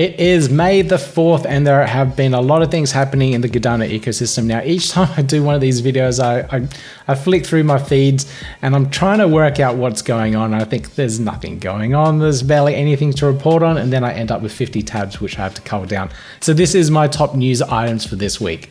It is May the 4th and there have been a lot of things happening in the Cardano ecosystem. Now, each time I do one of these videos, I flick through my feeds and I'm trying to work out what's going on. I think there's nothing going on. There's barely anything to report on. And then I end up with 50 tabs, which I have to cover down. So this is my top news items for this week.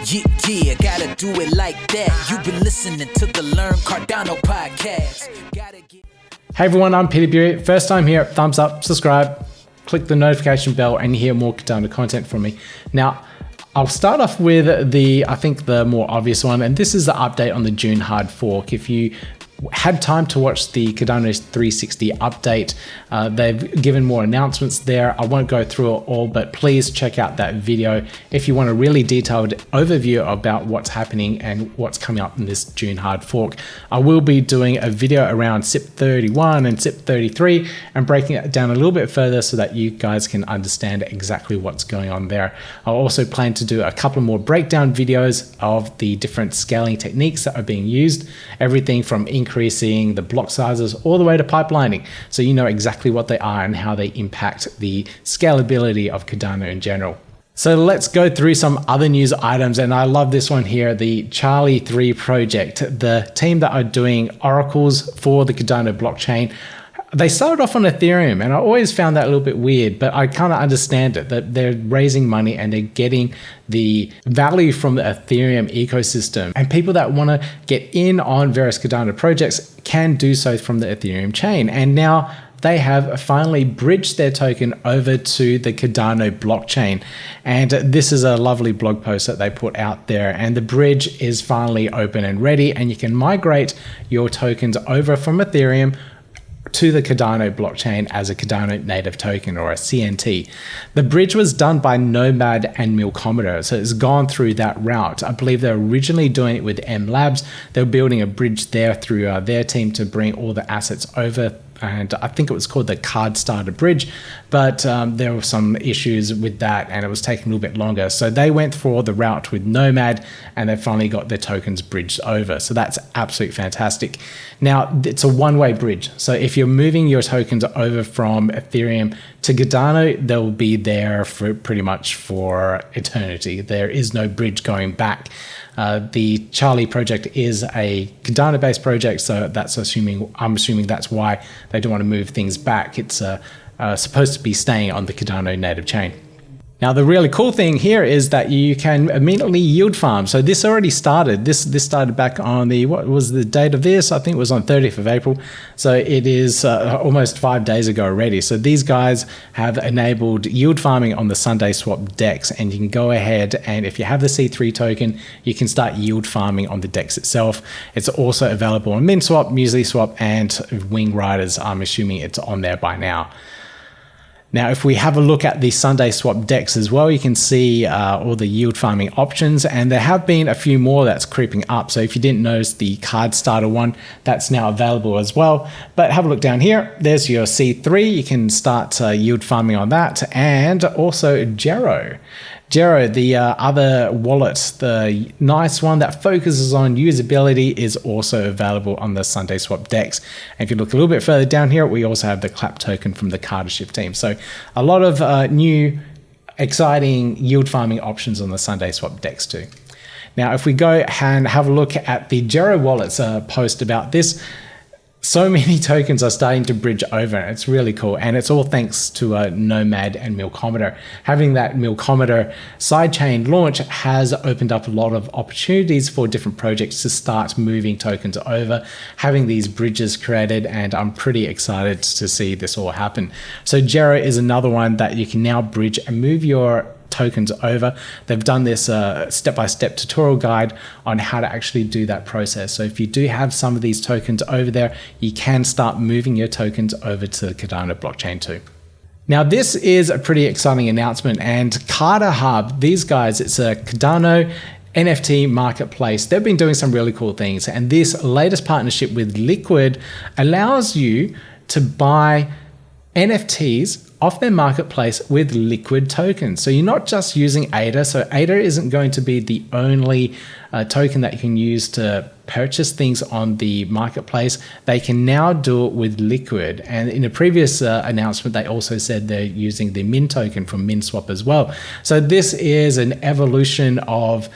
Yeah, gotta do it like that. You've been listening to the Learn Cardano podcast. Hey everyone, I'm Peter Bury. First time here, thumbs up, subscribe, click the notification bell and hear more Cardano content from me. Now, I'll start off with I think the more obvious one, and this is the update on the June hard fork. If you had time to watch the Cardano 360 update, they've given more announcements there. I won't go through it all, but please check out that video if you want a really detailed overview about what's happening and what's coming up in this June hard fork. I will be doing a video around SIP 31 and SIP 33 and breaking it down a little bit further so that you guys can understand exactly what's going on there. I'll also plan to do a couple more breakdown videos of the different scaling techniques that are being used, everything from increasing the block sizes all the way to pipelining, so you know exactly what they are and how they impact the scalability of Cardano in general. So let's go through some other news items, and I love this one here, the Charlie 3 project, the team that are doing oracles for the Cardano blockchain. They started off on Ethereum, and I always found that a little bit weird, but I kind of understand it, that they're raising money and they're getting the value from the Ethereum ecosystem. And people that want to get in on various Cardano projects can do so from the Ethereum chain. And now they have finally bridged their token over to the Cardano blockchain. And this is a lovely blog post that they put out there. And the bridge is finally open and ready, and you can migrate your tokens over from Ethereum to the Cardano blockchain as a Cardano native token, or a CNT. The bridge was done by Nomad and Milcometer, so it's gone through that route. I believe they're originally doing it with M Labs. They're building a bridge there through their team to bring all the assets over, and I think it was called the Card Starter Bridge, but there were some issues with that and it was taking a little bit longer. So they went for the route with Nomad and they finally got their tokens bridged over. So that's absolutely fantastic. Now, it's a one-way bridge. So if you're moving your tokens over from Ethereum to Cardano, they'll be there for pretty much for eternity. There is no bridge going back. The Charlie project is a Cardano-based project, so I'm assuming that's why they don't want to move things back. It's supposed to be staying on the Cardano native chain. Now, the really cool thing here is that you can immediately yield farm. So this already started. This started back on what was the date of this? I think it was on 30th of April. So it is almost 5 days ago already. So these guys have enabled yield farming on the Sunday Swap DEX, and you can go ahead and if you have the C3 token, you can start yield farming on the DEX itself. It's also available on MinSwap, MuesliSwap, and Wingriders. I'm assuming it's on there by now. Now, if we have a look at the Sunday Swap DEX as well, you can see all the yield farming options, and there have been a few more that's creeping up. So if you didn't notice the Card Starter one, that's now available as well. But have a look down here. There's your C3. You can start yield farming on that, and also Gero. Gero, the other wallet, the nice one that focuses on usability, is also available on the Sunday Swap DEX. And if you look a little bit further down here, we also have the clap token from the Cardahub team. So a lot of new exciting yield farming options on the Sunday Swap DEX too. Now, if we go and have a look at the GeroWallet's post about this, so many tokens are starting to bridge over. It's really cool. And it's all thanks to Nomad and Milcometer. Having that Milcometer sidechain launch has opened up a lot of opportunities for different projects to start moving tokens over, having these bridges created, and I'm pretty excited to see this all happen. So Gero is another one that you can now bridge and move your tokens over. They've done this step-by-step tutorial guide on how to actually do that process. So if you do have some of these tokens over there, you can start moving your tokens over to the Cardano blockchain too. Now, this is a pretty exciting announcement, and Cardahub, these guys, it's a Cardano NFT marketplace. They've been doing some really cool things, and this latest partnership with Liqwid allows you to buy NFTs off their marketplace with Liqwid tokens. So you're not just using ADA. So ADA isn't going to be the only token that you can use to purchase things on the marketplace. They can now do it with Liqwid. And in a previous announcement, they also said they're using the Min token from MuesliSwap as well. So this is an evolution of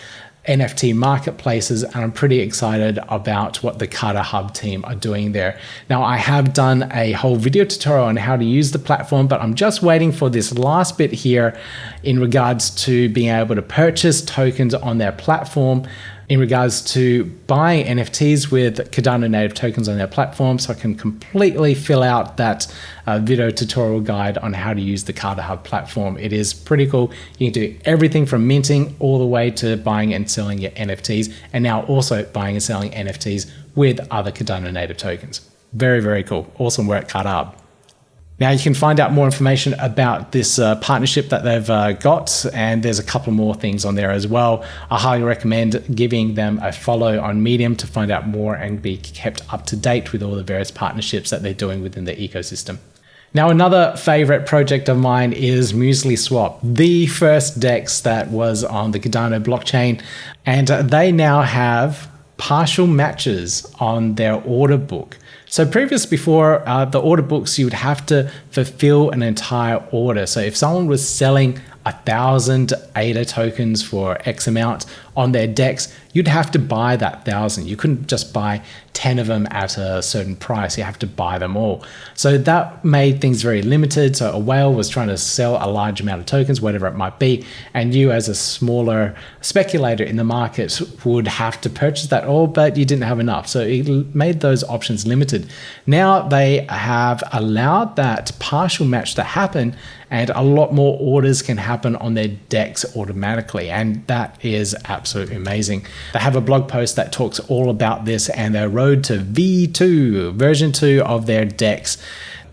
NFT marketplaces, and I'm pretty excited about what the Cardahub team are doing there. Now, I have done a whole video tutorial on how to use the platform, but I'm just waiting for this last bit here in regards to being able to purchase tokens on their platform, in regards to buying NFTs with Cardano native tokens on their platform, so I can completely fill out that video tutorial guide on how to use the Cardahub platform. It is pretty cool. You can do everything from minting all the way to buying and selling your NFTs, and now also buying and selling NFTs with other Cardano native tokens. Very, very cool. Awesome work, Cardahub. Now you can find out more information about this partnership that they've got, and there's a couple more things on there as well. I highly recommend giving them a follow on Medium to find out more and be kept up to date with all the various partnerships that they're doing within the ecosystem. Now, another favorite project of mine is MuesliSwap, the first DEX that was on the Cardano blockchain, and they now have partial matches on their order book. So before the order books, you would have to fulfill an entire order. So if someone was selling 1,000 ADA tokens for X amount on their DEX, you'd have to buy that 1,000. You couldn't just buy 10 of them at a certain price. You have to buy them all. So that made things very limited. So a whale was trying to sell a large amount of tokens, whatever it might be, and you as a smaller speculator in the market would have to purchase that all, but you didn't have enough. So it made those options limited. Now they have allowed that partial match to happen, and a lot more orders can happen on their DEX automatically, and that is absolutely amazing. They have a blog post that talks all about this and their road to V2, version 2 of their DEX.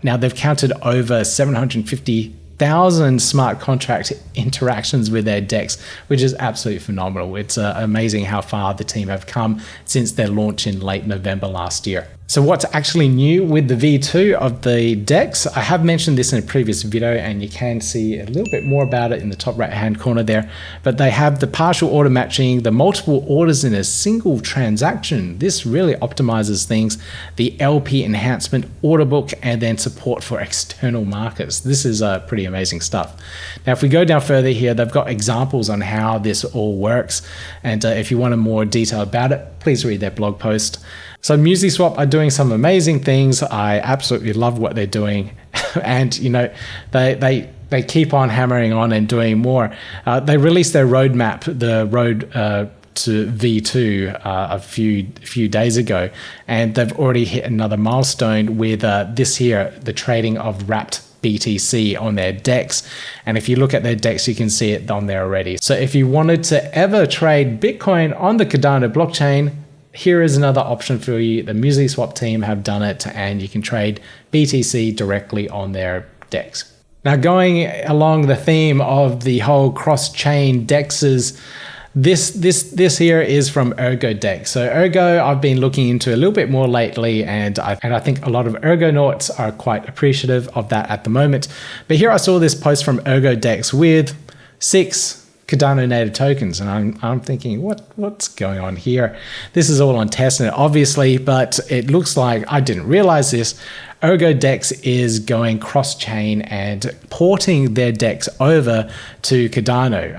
Now they've counted over 750,000 smart contract interactions with their DEX, which is absolutely phenomenal. It's amazing how far the team have come since their launch in late November last year. So what's actually new with the V2 of the DEX? I have mentioned this in a previous video, and you can see a little bit more about it in the top right hand corner there, but they have the partial order matching, the multiple orders in a single transaction. This really optimizes things, the LP enhancement order book, and then support for external markets. This is pretty amazing stuff. Now, if we go down further here, they've got examples on how this all works. And if you want a more detail about it, please read their blog post. So MuesliSwap are doing some amazing things. I absolutely love what they're doing. And, you know, they keep on hammering on and doing more. They released their roadmap, the road to V2 a few days ago, and they've already hit another milestone with this here, the trading of wrapped BTC on their DEX. And if you look at their DEX, you can see it on there already. So if you wanted to ever trade Bitcoin on the Cardano blockchain, here is another option for you. The MuesliSwap team have done it, and you can trade BTC directly on their DEX. Now, going along the theme of the whole cross-chain DEXs, this here is from ErgoDEX. So Ergo, I've been looking into a little bit more lately, and I think a lot of Ergonauts are quite appreciative of that at the moment. But here I saw this post from ErgoDEX with 6 Cardano native tokens, and I'm thinking, what's going on here? This is all on Testnet, obviously, but it looks like, I didn't realize this, ErgoDEX is going cross-chain and porting their DEX over to Cardano.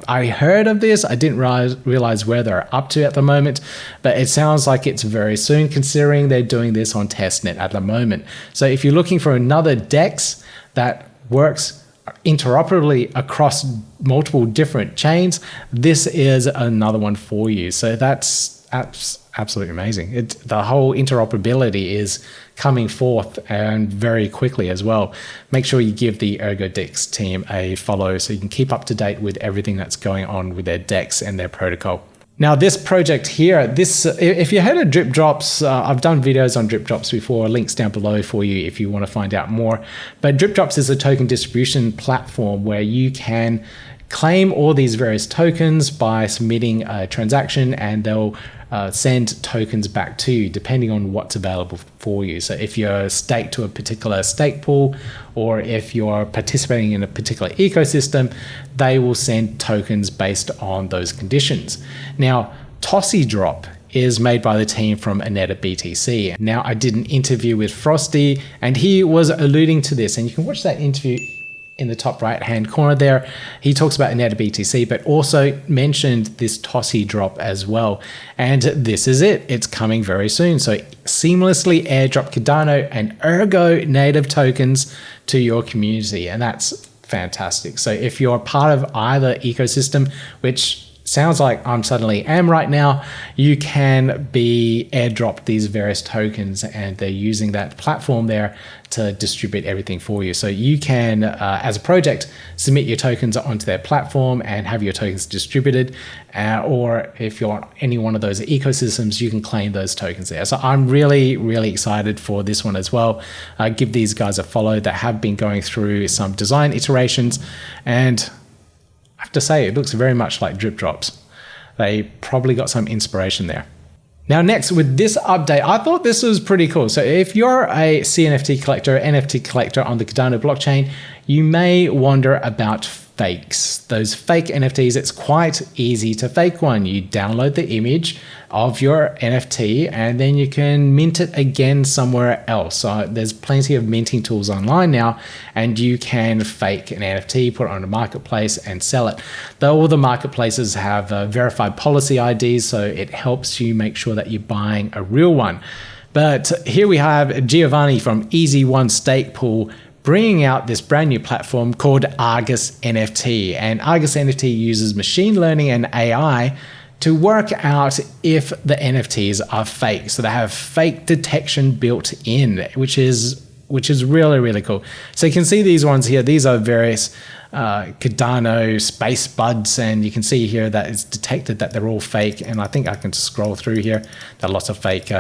I heard of this. I didn't realize where they're up to at the moment, but it sounds like it's very soon, considering they're doing this on Testnet at the moment. So if you're looking for another DEX that works interoperably across multiple different chains, this is another one for you. So that's absolutely amazing. The whole interoperability is coming forth, and very quickly as well. Make sure you give the ErgoDEX team a follow so you can keep up to date with everything that's going on with their DEX and their protocol. Now, this project here, if you heard of Drip Drops, I've done videos on Drip Drops before, links down below for you if you want to find out more. But Drip Drops is a token distribution platform where you can claim all these various tokens by submitting a transaction, and they'll send tokens back to you depending on what's available for you. So if you're staked to a particular stake pool, or if you're participating in a particular ecosystem, they will send tokens based on those conditions. Now, TosiDrop is made by the team from ADAPay BTC. Now, I did an interview with Frosty, and he was alluding to this, and you can watch that interview in the top right hand corner there. He talks about ADAPay BTC, but also mentioned this TosiDrop as well. And this is it. It's coming very soon. So seamlessly airdrop Cardano and Ergo native tokens to your community. And that's fantastic. So if you're part of either ecosystem, which sounds like I'm suddenly am right now, you can be airdropped these various tokens, and they're using that platform there to distribute everything for you. So you can, as a project, submit your tokens onto their platform and have your tokens distributed. Or if you're on any one of those ecosystems, you can claim those tokens there. So I'm really, really excited for this one as well. Give these guys a follow that have been going through some design iterations, and I have to say, it looks very much like drip drops. They probably got some inspiration there. Now, next with this update, I thought this was pretty cool. So if you're a CNFT collector, NFT collector on the Cardano blockchain, you may wonder about fakes. Those fake NFTs, it's quite easy to fake one. You download the image of your NFT and then you can mint it again somewhere else. So there's plenty of minting tools online now, and you can fake an NFT, put it on a marketplace and sell it. Though all the marketplaces have verified policy IDs, so it helps you make sure that you're buying a real one. But here we have Giovanni from Easy One Stake Pool bringing out this brand new platform called ArgusNFT. And ArgusNFT uses machine learning and AI to work out if the NFTs are fake. So they have fake detection built in, which is really, really cool. So you can see these ones here. These are various Cardano space buds, and you can see here that it's detected that they're all fake. And I think I can scroll through here. There are lots of fake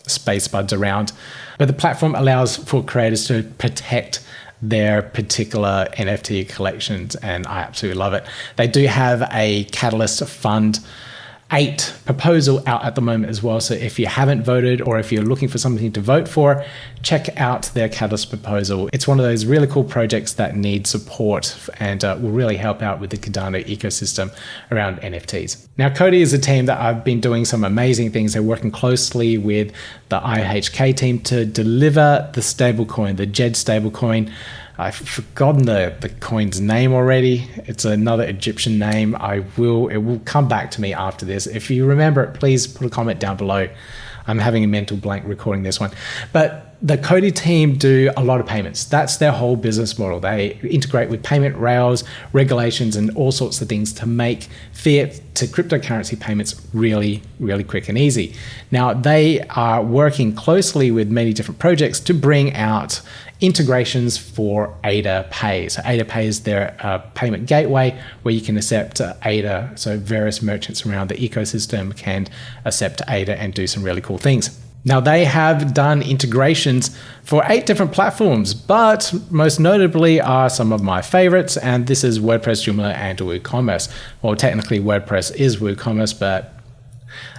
space buds around, but the platform allows for creators to protect their particular NFT collections, and I absolutely love it. They do have a Catalyst Fund 8 proposal out at the moment as well. So if you haven't voted, or if you're looking for something to vote for, check out their Catalyst proposal. It's one of those really cool projects that need support and will really help out with the Cardano ecosystem around NFTs. Now, COTI is a team that I've been doing some amazing things. They're working closely with the IHK team to deliver the stablecoin, the JED stablecoin. I've forgotten the coin's name already. It's another Egyptian name. It will come back to me after this. If you remember it, please put a comment down below. I'm having a mental blank recording this one. But the COTI team do a lot of payments. That's their whole business model. They integrate with payment rails, regulations, and all sorts of things to make fiat to cryptocurrency payments really, really quick and easy. Now, they are working closely with many different projects to bring out integrations for ADAPay. So ADAPay is their payment gateway where you can accept ADA. So various merchants around the ecosystem can accept ADA and do some really cool things. Now, they have done integrations for 8 different platforms, but most notably are some of my favorites, and this is WordPress, Joomla, and WooCommerce. Well, technically WordPress is WooCommerce, but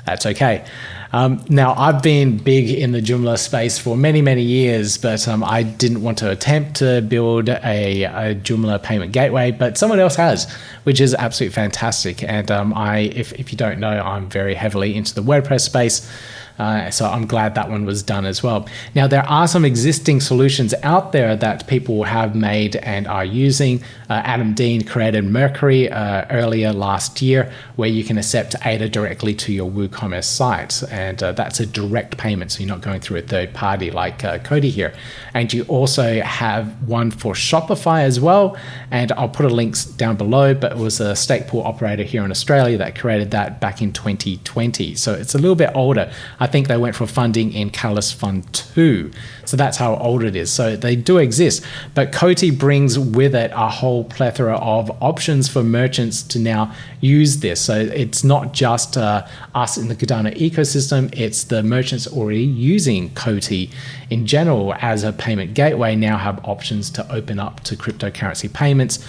that's okay. Now, I've been big in the Joomla space for many, many years, but I didn't want to attempt to build a Joomla payment gateway, but someone else has, which is absolutely fantastic. And if you don't know, I'm very heavily into the WordPress space. So I'm glad that one was done as well. Now, there are some existing solutions out there that people have made and are using. Adam Dean created Mercury earlier last year, where you can accept ADA directly to your WooCommerce site. And that's a direct payment, so you're not going through a third party like COTI here. And you also have one for Shopify as well. And I'll put a link down below, but it was a stake pool operator here in Australia that created that back in 2020. So it's a little bit older. I think they went for funding in Catalyst Fund 2. So that's how old it is. So they do exist. But COTI brings with it a whole plethora of options for merchants to now use this. So it's not just us in the Cardano ecosystem, it's the merchants already using COTI in general as a payment gateway now have options to open up to cryptocurrency payments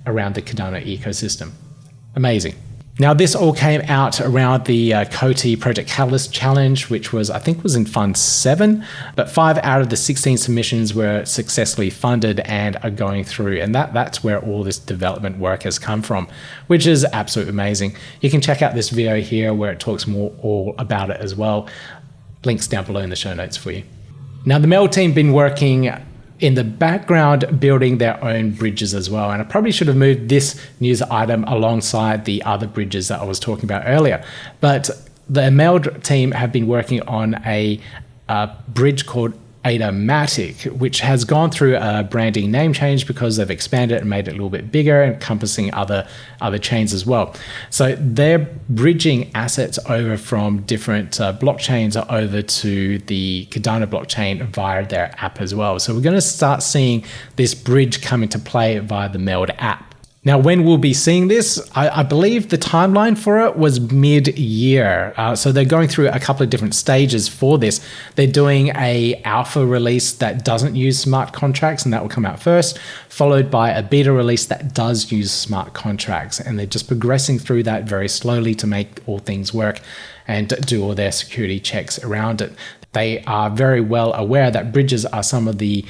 around the Cardano ecosystem. Amazing. Now, this all came out around the COTI Project Catalyst Challenge, which was, I think, was in Fund 7, but 5 out of the 16 submissions were successfully funded and are going through. And that's where all this development work has come from, which is absolutely amazing. You can check out this video here where it talks more all about it as well. Links down below in the show notes for you. Now, the MELD team been working in the background building their own bridges as well. And I probably should have moved this news item alongside the other bridges that I was talking about earlier. But the MELD team have been working on a bridge called ADAPay, which has gone through a branding name change because they've expanded it and made it a little bit bigger, encompassing other chains as well. So they're bridging assets over from different blockchains over to the Cardano blockchain via their app as well. So we're going to start seeing this bridge come into play via the MELD app. Now, when we'll be seeing this, I believe the timeline for it was mid-year. So they're going through a couple of different stages for this. They're doing a alpha release that doesn't use smart contracts, and that will come out first, followed by a beta release that does use smart contracts. And they're just progressing through that very slowly to make all things work and do all their security checks around it. They are very well aware that bridges are some of the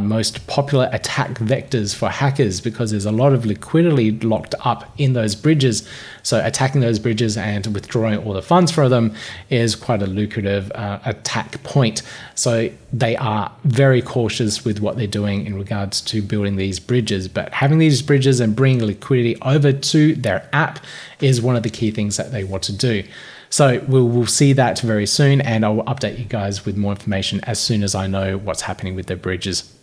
most popular attack vectors for hackers because there's a lot of liquidity locked up in those bridges. So attacking those bridges and withdrawing all the funds from them is quite a lucrative attack point. So they are very cautious with what they're doing in regards to building these bridges. But having these bridges and bringing liquidity over to their app is one of the key things that they want to do. So we'll see that very soon, and I will update you guys with more information as soon as I know what's happening with their bridges.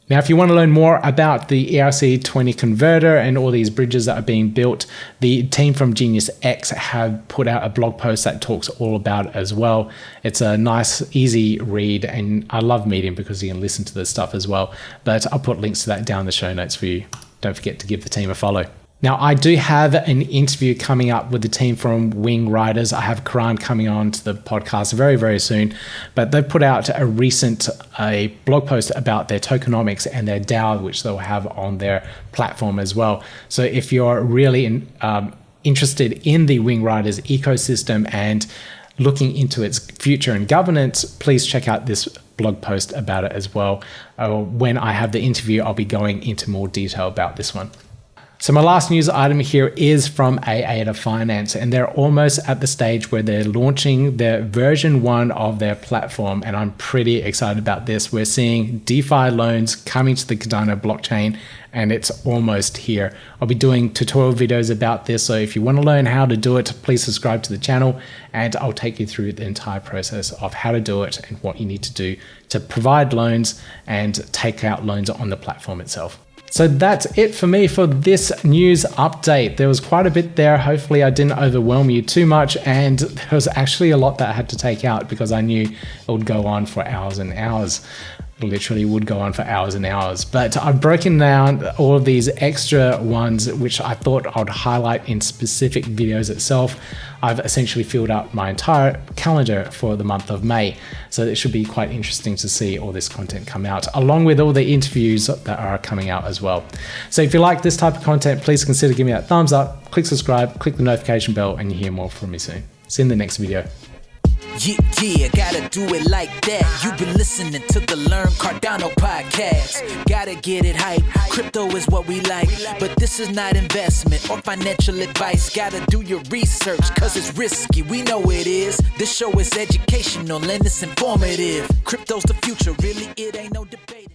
Now, if you want to learn more about the ERC20 converter and all these bridges that are being built, the team from GeniusX have put out a blog post that talks all about it as well. It's a nice, easy read, and I love Medium because you can listen to this stuff as well. But I'll put links to that down in the show notes for you. Don't forget to give the team a follow. Now, I do have an interview coming up with the team from Wingriders. I have Karan coming on to the podcast very, very soon, but they've put out a blog post about their tokenomics and their DAO, which they'll have on their platform as well. So if you're really interested in the Wingriders ecosystem and looking into its future and governance, please check out this blog post about it as well. When I have the interview, I'll be going into more detail about this one. So my last news item here is from AADA Finance, and they're almost at the stage where they're launching their version 1 of their platform, and I'm pretty excited about this. We're seeing DeFi loans coming to the Cardano blockchain, and it's almost here. I'll be doing tutorial videos about this, so if you want to learn how to do it, please subscribe to the channel, and I'll take you through the entire process of how to do it and what you need to do to provide loans and take out loans on the platform itself. So that's it for me for this news update. There was quite a bit there. Hopefully I didn't overwhelm you too much, and there was actually a lot that I had to take out because I knew it would go on for hours and hours. Literally would go on for hours and hours, but I've broken down all of these extra ones which I thought I'd highlight in specific videos itself. I've essentially filled out my entire calendar for the month of May, so it should be quite interesting to see all this content come out, along with all the interviews that are coming out as well. So if you like this type of content, please consider giving me that thumbs up, click subscribe, click the notification bell, and you hear more from me soon. See you in the next video. Yeah, gotta do it like that. You've been listening to the Learn Cardano podcast. Gotta get it hype. Crypto is what we like, but this is not investment or financial advice. Gotta do your research, cause it's risky. We know it is. This show is educational and it's informative. Crypto's the future, really, it ain't no debate.